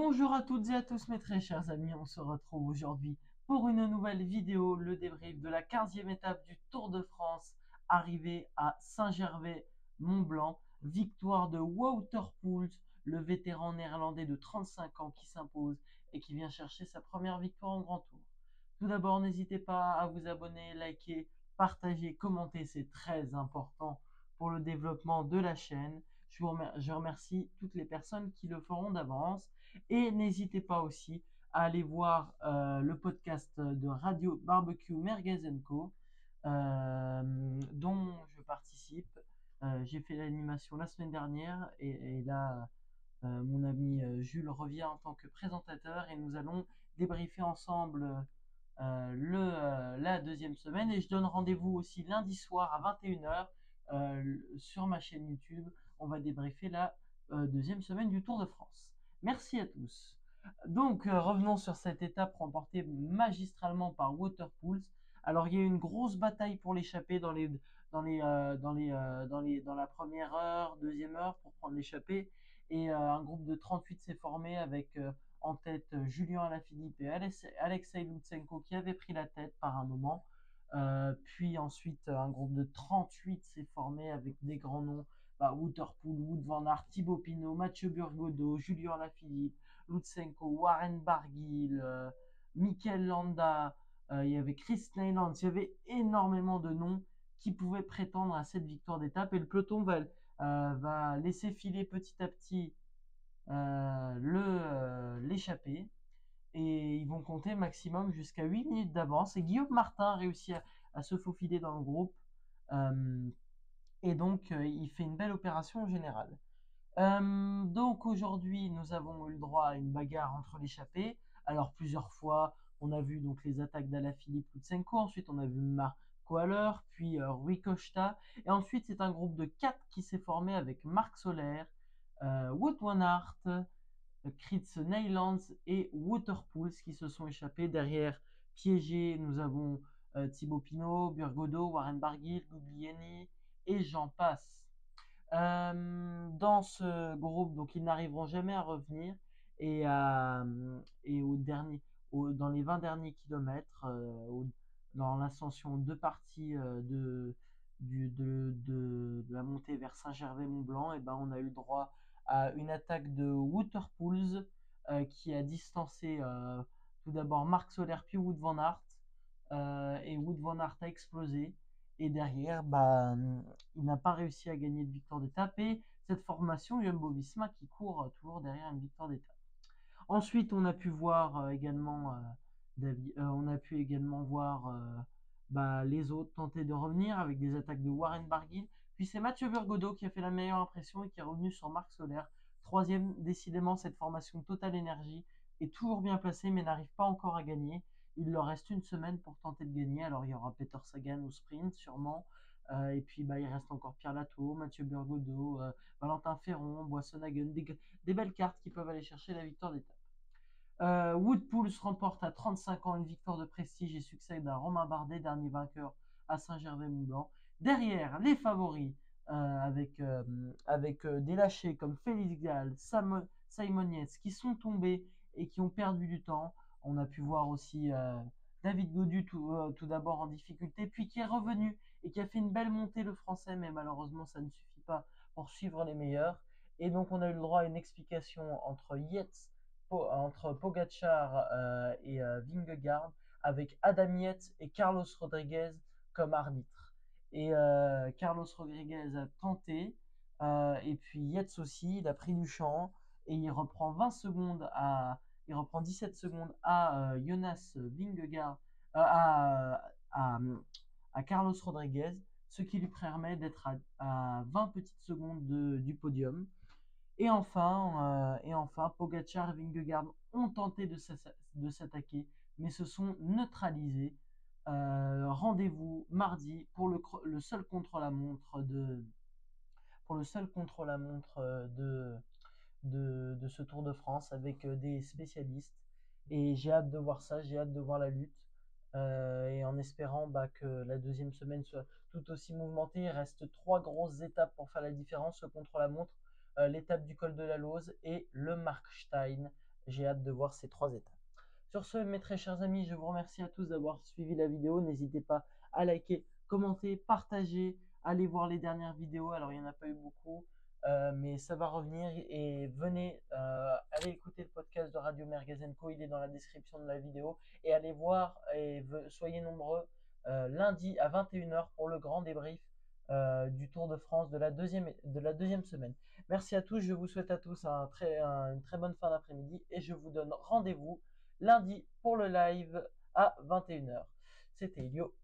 Bonjour à toutes et à tous mes très chers amis, on se retrouve aujourd'hui pour une nouvelle vidéo, le débrief de la 15e étape du Tour de France, arrivée à Saint-Gervais-Mont-Blanc, victoire de Wouter Poels, le vétéran néerlandais de 35 ans qui s'impose et qui vient chercher sa première victoire en Grand Tour. Tout d'abord, n'hésitez pas à vous abonner, liker, partager, commenter, c'est très important pour le développement de la chaîne. Je remercie toutes les personnes qui le feront d'avance. Et n'hésitez pas aussi à aller voir le podcast de Radio Barbecue Merguez Co, dont je participe. J'ai fait l'animation la semaine dernière et là, mon ami Jules revient en tant que présentateur et nous allons débriefer ensemble la deuxième semaine. Et je donne rendez-vous aussi lundi soir à 21h sur ma chaîne YouTube. On va débriefer la deuxième semaine du Tour de France. Merci à tous. Donc, revenons sur cette étape remportée magistralement par Wouter Poels. Alors, il y a eu une grosse bataille pour l'échappée dans la première heure, deuxième heure pour prendre l'échappée. Et un groupe de 38 s'est formé avec en tête Julien Alaphilippe et Alexei Lutsenko qui avaient pris la tête par un moment. Puis ensuite, un groupe de 38 s'est formé avec des grands noms. Wouter Poels, Wout van Aert, Thibaut Pinot, Mathieu Burgodeau, Julien Alaphilippe, Lutsenko, Warren Barguil, Mikel Landa, il y avait Chris Neyland, il y avait énormément de noms qui pouvaient prétendre à cette victoire d'étape et le peloton va laisser filer petit à petit l'échappée et ils vont compter maximum jusqu'à 8 minutes d'avance et Guillaume Martin réussit à se faufiler dans le groupe et donc il fait une belle opération générale. Donc aujourd'hui nous avons eu le droit à une bagarre entre l'échappée. Alors plusieurs fois on a vu donc les attaques d'Alaphilippe, Lutsenko, ensuite on a vu Marco Haller, puis Rui Costa et ensuite c'est un groupe de 4 qui s'est formé avec Marc Soler, Wout van Aert, Chris Neylands et Wouter Poels qui se sont échappés. Derrière, piégés, nous avons Thibaut Pinot, Burgodeau, Warren Barguil, Guglielmi et j'en passe. Dans ce groupe, donc ils n'arriveront jamais à revenir et dans les 20 derniers kilomètres, dans l'ascension de partie de la montée vers Saint-Gervais-Mont-Blanc, et ben on a eu le droit à une attaque de Wouter Poels qui a distancé tout d'abord Marc Soler puis Wout van Aert et Wout van Aert a explosé et derrière il n'a pas réussi à gagner de victoire d'étape et cette formation Jumbo-Visma qui court toujours derrière une victoire d'étape. Ensuite, on a pu voir les autres tenter de revenir avec des attaques de Warren Barguil. Puis c'est Mathieu Burgodeau qui a fait la meilleure impression et qui est revenu sur Marc Soler. Troisième, décidément, cette formation Total Energy est toujours bien placée mais n'arrive pas encore à gagner. Il leur reste une semaine pour tenter de gagner. Alors il y aura Peter Sagan au sprint sûrement. Et puis il reste encore Pierre Latour, Mathieu Burgodeau, Valentin Ferron, Boissonhagen, des belles cartes qui peuvent aller chercher la victoire d'étape. Wout Poels remporte à 35 ans une victoire de prestige et succède à Romain Bardet, dernier vainqueur à Saint-Gervais-Mont-Blanc. Derrière, les favoris avec des lâchés comme Félix Gall, Simon Yates qui sont tombés et qui ont perdu du temps. On a pu voir aussi David Gaudu tout d'abord en difficulté, puis qui est revenu et qui a fait une belle montée le français, mais malheureusement ça ne suffit pas pour suivre les meilleurs. Et donc on a eu le droit à une explication entre Pogacar et Vingegaard avec Adam Yates et Carlos Rodriguez comme arbitre. Et Carlos Rodriguez a tenté et puis Yates aussi, il a pris du champ et il reprend 17 secondes à Jonas Vingegaard à Carlos Rodriguez, ce qui lui permet d'être à 20 petites secondes du podium. Et enfin, Pogacar et Vingegaard ont tenté de s'attaquer, mais se sont neutralisés. Rendez-vous mardi pour le seul contre-la-montre de ce Tour de France avec des spécialistes. Et j'ai hâte de voir ça, j'ai hâte de voir la lutte. Et en espérant que la deuxième semaine soit tout aussi mouvementée. Il reste 3 grosses étapes pour faire la différence, le contre-la-montre, l'étape du col de la Lose et le Markstein. J'ai hâte de voir ces 3 étapes. Sur ce, mes très chers amis, je vous remercie à tous d'avoir suivi la vidéo. N'hésitez pas à liker, commenter, partager, allez voir les dernières vidéos. Alors, il n'y en a pas eu beaucoup, mais ça va revenir. Et venez, allez écouter le podcast de Radio Mergazenco, il est dans la description de la vidéo. Et allez voir, et soyez nombreux, lundi à 21h pour le grand débrief du Tour de France de la deuxième semaine. Merci à tous, je vous souhaite à tous une très bonne fin d'après-midi et je vous donne rendez-vous lundi pour le live à 21h. C'était Elio.